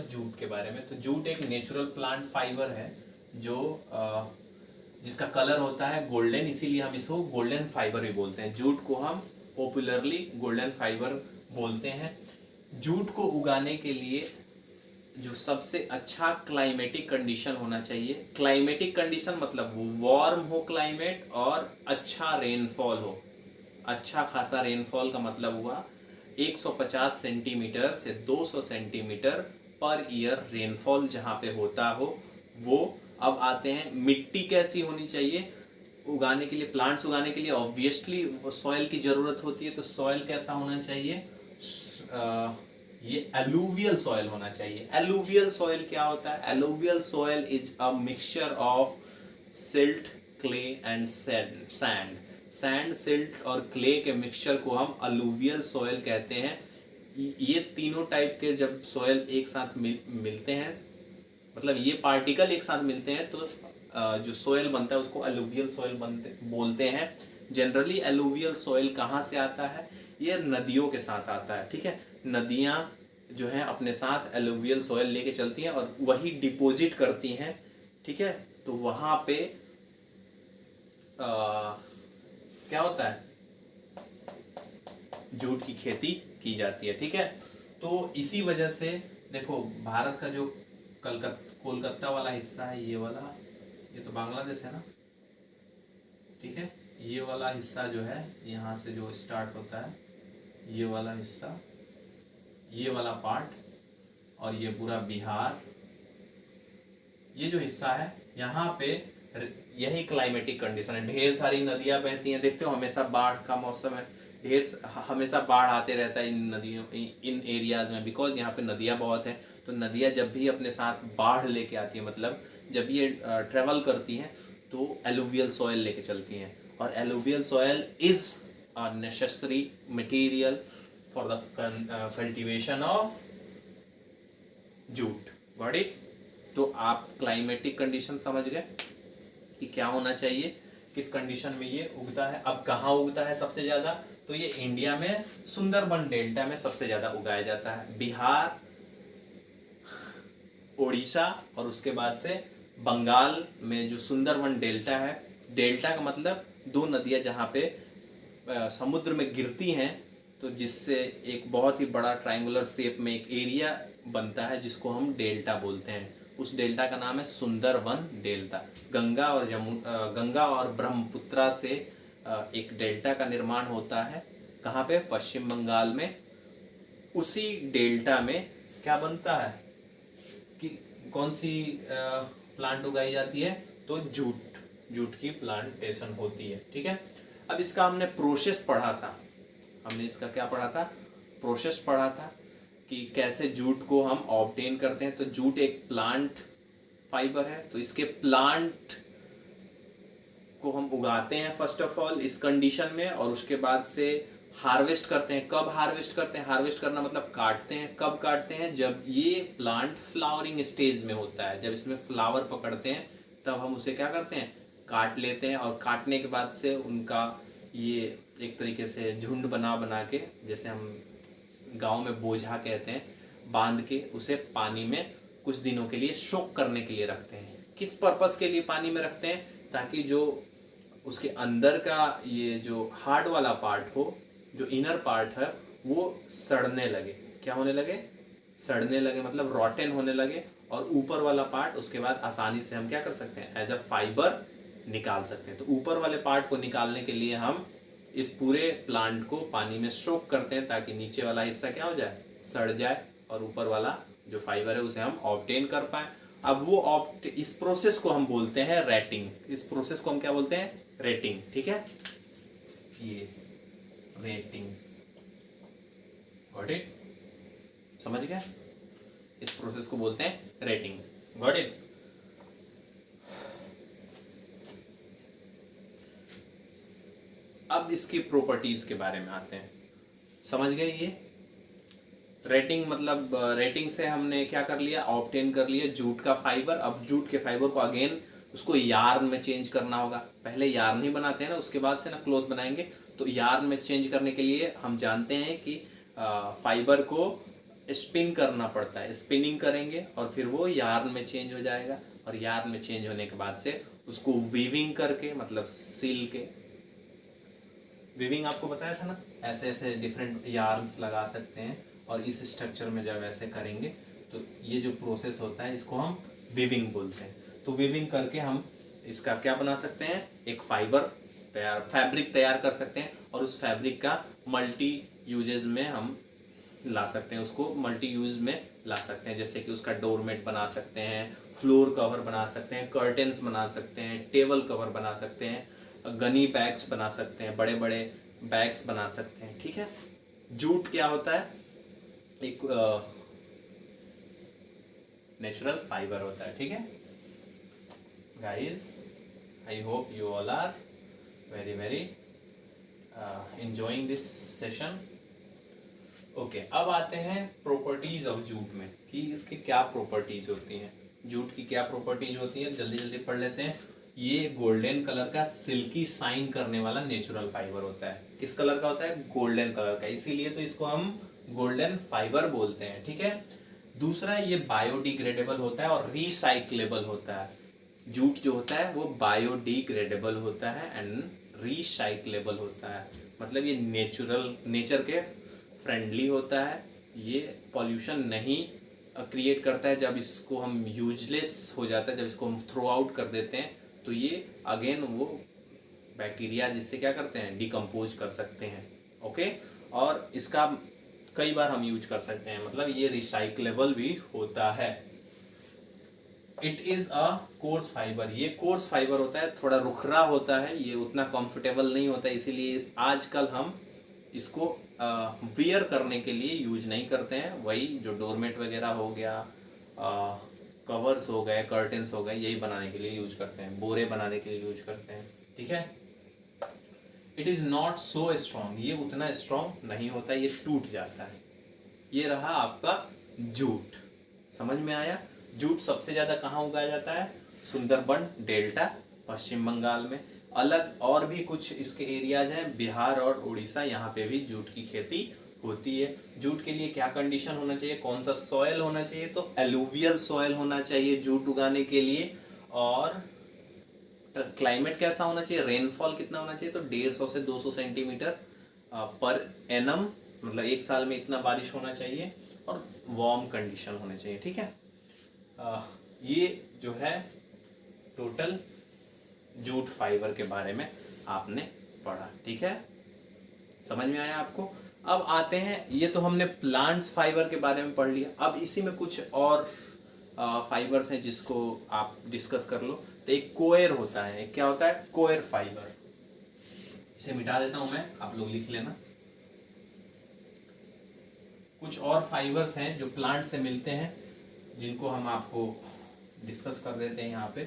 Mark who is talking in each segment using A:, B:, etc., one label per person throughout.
A: Jute के बारे में। तो जूट एक नेचुरल प्लांट फाइबर है जो जिसका कलर होता है गोल्डन, इसीलिए हम इसको गोल्डन फाइबर भी बोलते हैं। जूट को हम पॉपुलरली गोल्डन फाइबर बोलते हैं। जूट को उगाने के लिए जो सबसे अच्छा क्लाइमेटिक कंडीशन होना चाहिए, क्लाइमेटिक कंडीशन मतलब वार्म हो क्लाइमेट और अच्छा रेनफॉल हो। अच्छा खासा रेनफॉल का मतलब हुआ 150 सेंटीमीटर से 200 सेंटीमीटर पर ईयर रेनफॉल जहाँ पे होता हो वो। अब आते हैं मिट्टी कैसी होनी चाहिए उगाने के लिए, प्लांट्स उगाने के लिए ऑब्वियसली सॉइल की ज़रूरत होती है। तो सॉइल कैसा होना चाहिए, ये एलुवियल सॉइल होना चाहिए। एलुवियल सॉइल क्या होता है? Alluvial soil is a mixture of silt, clay and sand. Sand, silt और क्ले के मिक्सचर को हम अलुवियल सॉइल कहते हैं। ये तीनों टाइप के जब सॉइल एक साथ मिलते हैं, मतलब ये पार्टिकल एक साथ मिलते हैं, तो जो सॉइल बनता है उसको अलुवियल सॉइल बोलते हैं। जनरली अलुवियल सॉइल कहाँ से आता है? ये नदियों के साथ आता है। ठीक है, नदियाँ जो हैं अपने साथ अलुवियल सॉइल लेके चलती हैं और वही डिपॉजिट करती हैं। ठीक है, तो वहाँ पे क्या होता है, जूट की खेती की जाती है। ठीक है, तो इसी वजह से देखो भारत का जो कोलकाता वाला हिस्सा है, ये वाला, ये तो बांग्लादेश है ना। ठीक है, ये वाला हिस्सा जो है यहाँ से जो स्टार्ट होता है, ये वाला हिस्सा, ये वाला पार्ट, और ये पूरा बिहार, ये जो हिस्सा है यहाँ पे यही क्लाइमेटिक कंडीशन है। ढेर सारी नदियाँ बहती हैं, देखते हो हमेशा बाढ़ का मौसम है, हमेशा बाढ़ आते रहता है इन नदियों, इन एरियाज में, बिकॉज यहाँ पे नदियाँ बहुत हैं। तो नदियाँ जब भी अपने साथ बाढ़ लेके आती है, मतलब जब ये ट्रेवल करती हैं तो एलुवियल सॉइल लेके चलती हैं, और alluvial soil is a necessary material for the cultivation of jute. Got it? तो आप क्लाइमेटिक कंडीशन समझ गए कि क्या होना चाहिए, किस कंडीशन में ये उगता है। अब कहाँ उगता है सबसे ज़्यादा? तो ये इंडिया में सुंदरबन डेल्टा में सबसे ज़्यादा उगाया जाता है। बिहार, ओडिशा और उसके बाद से बंगाल में जो सुंदरबन डेल्टा है, डेल्टा का मतलब दो नदियाँ जहाँ पे समुद्र में गिरती हैं, तो जिससे एक बहुत ही बड़ा ट्रायंगुलर शेप में एक एरिया बनता है जिसको हम डेल्टा बोलते हैं। उस डेल्टा का नाम है सुंदरबन डेल्टा। गंगा और ब्रह्मपुत्रा से एक डेल्टा का निर्माण होता है। कहाँ पे? पश्चिम बंगाल में। उसी डेल्टा में क्या बनता है कि कौन सी प्लांट उगाई जाती है? तो जूट की प्लांटेशन होती है। ठीक है, अब इसका हमने प्रोसेस पढ़ा था, हमने इसका क्या पढ़ा था? प्रोसेस पढ़ा था कि कैसे जूट को हम ऑब्टेन करते हैं। तो जूट एक प्लांट फाइबर है, तो इसके प्लांट को हम उगाते हैं फर्स्ट ऑफ ऑल इस कंडीशन में, और उसके बाद से हार्वेस्ट करते हैं। कब हार्वेस्ट करते हैं? हार्वेस्ट करना मतलब काटते हैं। कब काटते हैं? जब ये प्लांट फ्लावरिंग स्टेज में होता है, जब इसमें फ्लावर पकड़ते हैं तब हम उसे क्या करते हैं? काट लेते हैं। और काटने के बाद से उनका ये एक तरीके से झुंड बना बना के, जैसे हम गांव में बोझा कहते हैं, बांध के उसे पानी में कुछ दिनों के लिए सोक करने के लिए रखते हैं। किस पर्पस के लिए पानी में रखते हैं? ताकि जो उसके अंदर का ये जो हार्ड वाला पार्ट हो, जो इनर पार्ट है, वो सड़ने लगे। क्या होने लगे? सड़ने लगे, मतलब रॉटन होने लगे। और ऊपर वाला पार्ट उसके बाद आसानी से हम क्या कर सकते हैं? एज अ फाइबर निकाल सकते हैं। तो ऊपर वाले पार्ट को निकालने के लिए हम इस पूरे प्लांट को पानी में सोक करते हैं, ताकि नीचे वाला हिस्सा क्या हो जाए? सड़ जाए, और ऊपर वाला जो फाइबर है उसे हम ऑब्टेन कर पाए। अब वो इस प्रोसेस को हम बोलते हैं रेटिंग। इस प्रोसेस को हम क्या बोलते हैं? रेटिंग। ठीक है, ये रेटिंग। Got it? समझ गए? इस प्रोसेस को बोलते हैं रेटिंग। Got it? अब इसकी प्रॉपर्टीज के बारे में आते हैं। समझ गए? ये रेटिंग मतलब रेटिंग से हमने क्या कर लिया? ऑब्टेन कर लिया जूट का फाइबर। अब जूट के फाइबर को अगेन उसको यार्न में चेंज करना होगा। पहले यार्न ही बनाते हैं ना, उसके बाद से ना क्लोथ बनाएंगे। तो यार्न में चेंज करने के लिए हम जानते हैं कि फाइबर को स्पिन करना पड़ता है, स्पिनिंग करेंगे और फिर वो यार्न में चेंज हो जाएगा, और यार्न में चेंज होने के बाद से उसको वीविंग करके, मतलब सिल के, वीविंग आपको बताया था ना, ऐसे ऐसे डिफरेंट यार्न्स लगा सकते हैं और इस स्ट्रक्चर में जब ऐसे करेंगे तो ये जो प्रोसेस होता है इसको हम वीविंग बोलते हैं। तो वीविंग करके हम इसका क्या बना सकते हैं, एक फाइबर तैयार, फैब्रिक तैयार कर सकते हैं, और उस फैब्रिक का मल्टी यूजेस में हम ला सकते हैं, उसको मल्टी यूज में ला सकते हैं, जैसे कि उसका डोरमेट बना सकते हैं, फ्लोर कवर बना सकते हैं, कर्टेन्स बना सकते हैं, टेबल कवर बना सकते हैं, गनी बैग्स बना सकते हैं, बड़े बड़े बैग्स बना सकते हैं। ठीक है, जूट क्या होता है, एक नेचुरल फाइबर होता है। ठीक है guys, I hope you all are very very enjoying this session. Okay, अब आते हैं प्रॉपर्टीज ऑफ जूट में, कि इसके क्या प्रॉपर्टीज होती हैं, जूट की क्या प्रॉपर्टीज होती है, जल्दी जल्दी पढ़ लेते हैं। ये गोल्डन कलर का सिल्की शाइन करने वाला नेचुरल फाइबर होता है। किस कलर का होता है, गोल्डन कलर का, इसीलिए तो इसको हम गोल्डन फाइबर बोलते हैं। ठीक है, दूसरा ये बायोडिग्रेडेबल होता है और रिसाइक्लेबल होता है। जूट जो होता है वो बायोडिग्रेडेबल होता है एंड रिसाइक्लेबल होता है, मतलब ये नेचर के फ्रेंडली होता है, ये पॉल्यूशन नहीं क्रिएट करता है। जब इसको हम यूजलेस हो जाता है, जब इसको हम थ्रो आउट कर देते हैं तो ये अगेन वो बैक्टीरिया जिससे क्या करते हैं, डिकम्पोज कर सकते हैं। ओके, और इसका कई बार हम यूज कर सकते हैं, मतलब ये रिसाइक्लेबल भी होता है। It is a course fibre, ये कोर्स फाइबर होता है, थोड़ा रुखरा होता है, ये उतना कंफर्टेबल नहीं होता है, इसीलिए आजकल हम इसको वियर करने के लिए यूज नहीं करते हैं। वही जो डोरमेट वगैरह हो गया, कवर्स हो गए, कर्टेन्स हो गए, यही बनाने के लिए यूज करते हैं, बोरे बनाने के लिए यूज करते हैं। ठीक है, it is not so strong, ये उतना स्ट्रॉन्ग नहीं होता, ये टूट जाता है। ये रहा आपका जूट, समझ में आया। जूट सबसे ज़्यादा कहाँ उगाया जाता है, सुंदरबन डेल्टा पश्चिम बंगाल में। अलग और भी कुछ इसके एरियाज हैं, बिहार और उड़ीसा, यहाँ पे भी जूट की खेती होती है। जूट के लिए क्या कंडीशन होना चाहिए, कौन सा सॉयल होना चाहिए, तो एलुवियल सॉयल होना चाहिए जूट उगाने के लिए। और क्लाइमेट कैसा होना चाहिए, रेनफॉल कितना होना चाहिए, तो 150 से 200 सेंटीमीटर पर एनम, मतलब एक साल में इतना बारिश होना चाहिए, और वार्म कंडीशन होने चाहिए। ठीक है, ये जो है टोटल जूट फाइबर के बारे में आपने पढ़ा। ठीक है, समझ में आया आपको। अब आते हैं, ये तो हमने प्लांट्स फाइबर के बारे में पढ़ लिया, अब इसी में कुछ और फाइबर्स हैं जिसको आप डिस्कस कर लो। तो एक कोयर होता है, क्या होता है, कोयर फाइबर। इसे मिटा देता हूं मैं, आप लोग लिख लेना। कुछ और फाइबर्स हैं जो प्लांट से मिलते हैं, जिनको हम आपको डिस्कस कर देते हैं यहाँ पे।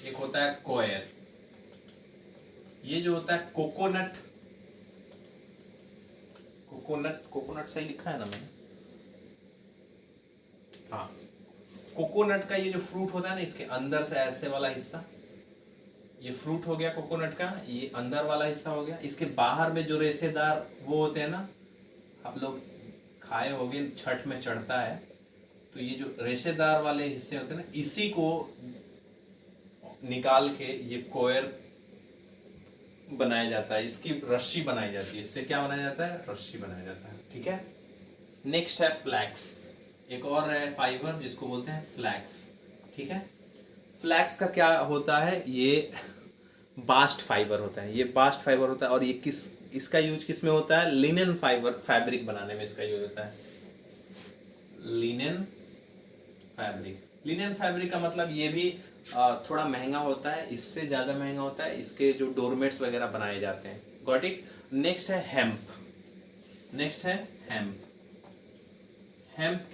A: एक होता है कोयर, ये जो होता है कोकोनट, कोकोनट सही लिखा है ना मैंने, हाँ, कोकोनट का ये जो फ्रूट होता है ना, इसके अंदर से ऐसे वाला हिस्सा, ये फ्रूट हो गया कोकोनट का, ये अंदर वाला हिस्सा हो गया। इसके बाहर में जो रेशेदार वो होते हैं ना, आप लोग खाए होंगे, छठ में चढ़ता है, तो ये जो रेशेदार वाले हिस्से होते हैं ना, इसी को निकाल के ये कोयर बनाया जाता है, इसकी रस्सी बनाई जाती है। इससे क्या बनाया जाता है, रस्सी बनाया जाता है। ठीक है, नेक्स्ट है फ्लैक्स, एक और है फाइबर जिसको बोलते हैं फ्लैक्स। ठीक है, फ्लैक्स का क्या होता है, ये बास्ट फाइबर होता है, ये बास्ट फाइबर होता है, और ये इसका यूज किस में होता है, लिनेन फाइबर, फैब्रिक बनाने में इसका यूज होता है। लिनेन फैब्रिक, लिनेन फैब्रिक का मतलब ये भी थोड़ा महंगा होता है, इससे ज़्यादा महंगा होता है, इसके जो डोरमेट्स वगैरह बनाए जाते हैं। Got it. नेक्स्ट है हेम्प, नेक्स्ट है हेम्प। हेम्प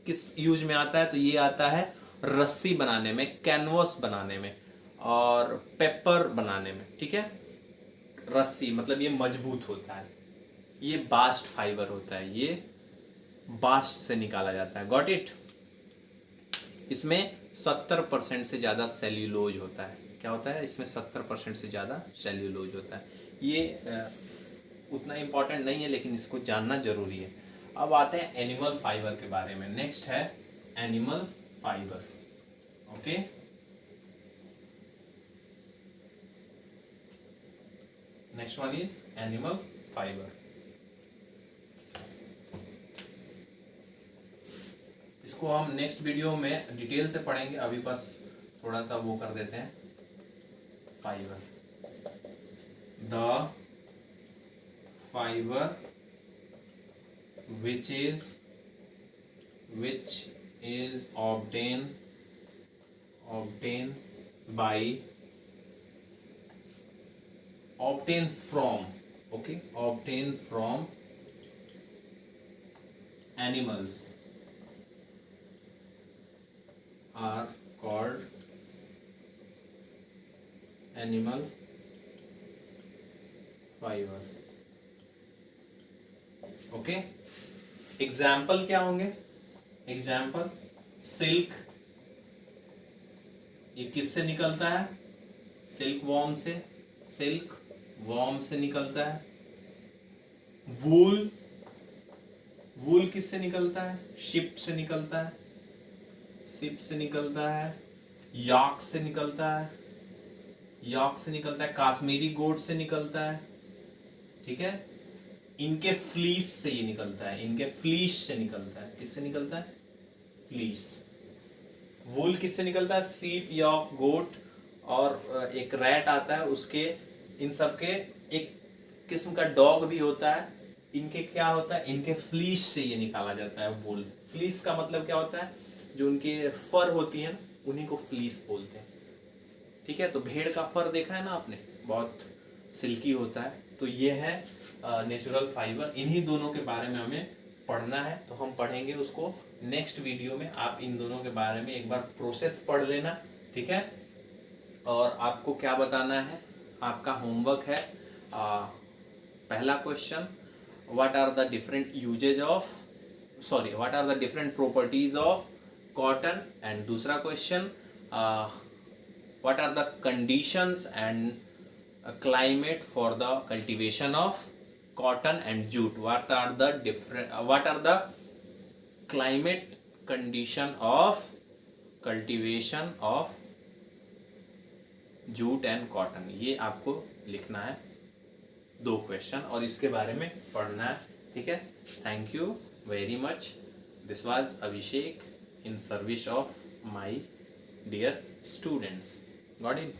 A: किस यूज में आता है, तो ये आता है रस्सी बनाने में, कैनवस बनाने में, और पेपर बनाने में। ठीक है, रस्सी मतलब ये मजबूत होता है, ये बास्ट फाइबर होता है, ये बास्ट से निकाला जाता है। Got it. इसमें 70% से ज़्यादा सेल्यूलोज होता है। क्या होता है, इसमें 70% से ज़्यादा सेल्यूलोज होता है। ये उतना इम्पॉर्टेंट नहीं है लेकिन इसको जानना जरूरी है। अब आते हैं एनिमल फाइबर के बारे में। नेक्स्ट है animal fibre. Okay, next one is animal fibre. इसको हम नेक्स्ट वीडियो में डिटेल से पढ़ेंगे, अभी बस थोड़ा सा वो कर देते हैं। Fibre, the fibre which is obtained from animals are called animal fiber। Okay, example क्या होंगे? एग्जाम्पल, सिल्क, ये किससे निकलता है? सिल्क वॉर्म से निकलता है। वूल, वूल किससे निकलता है? शिप से निकलता है। याक से निकलता है। काश्मीरी गोट से निकलता है। ठीक है, इनके फ्लीस से ये निकलता है, किससे निकलता है? फ्लीस। वूल किससे निकलता है? सीप, यॉक, गोट और एक रैट आता है उसके, इन सब के एक किस्म का डॉग भी होता है, इनके क्या होता है? इनके फ्लीस से ये निकाला जाता है वूल। फ्लीस का मतलब क्या होता है? जो उनके फर होती है उन्हीं को फ्लीस बोलते हैं। ठीक है, तो भेड़ का फर देखा है ना आपने, बहुत सिल्की होता है। तो ये है नेचुरल फाइबर। इन्हीं दोनों के बारे में हमें पढ़ना है, तो हम पढ़ेंगे उसको नेक्स्ट वीडियो में। आप इन दोनों के बारे में एक बार प्रोसेस पढ़ लेना, ठीक है। और आपको क्या बताना है, आपका होमवर्क है पहला question, what are the different properties of cotton, and दूसरा question what are the conditions and climate for the cultivation of cotton and jute, what are the climate condition of cultivation of jute and cotton। ये आपको लिखना है 2 question और इसके बारे में पढ़ना है, ठीक है। Thank you very much, this was Abhishek in service of my dear students। Got it?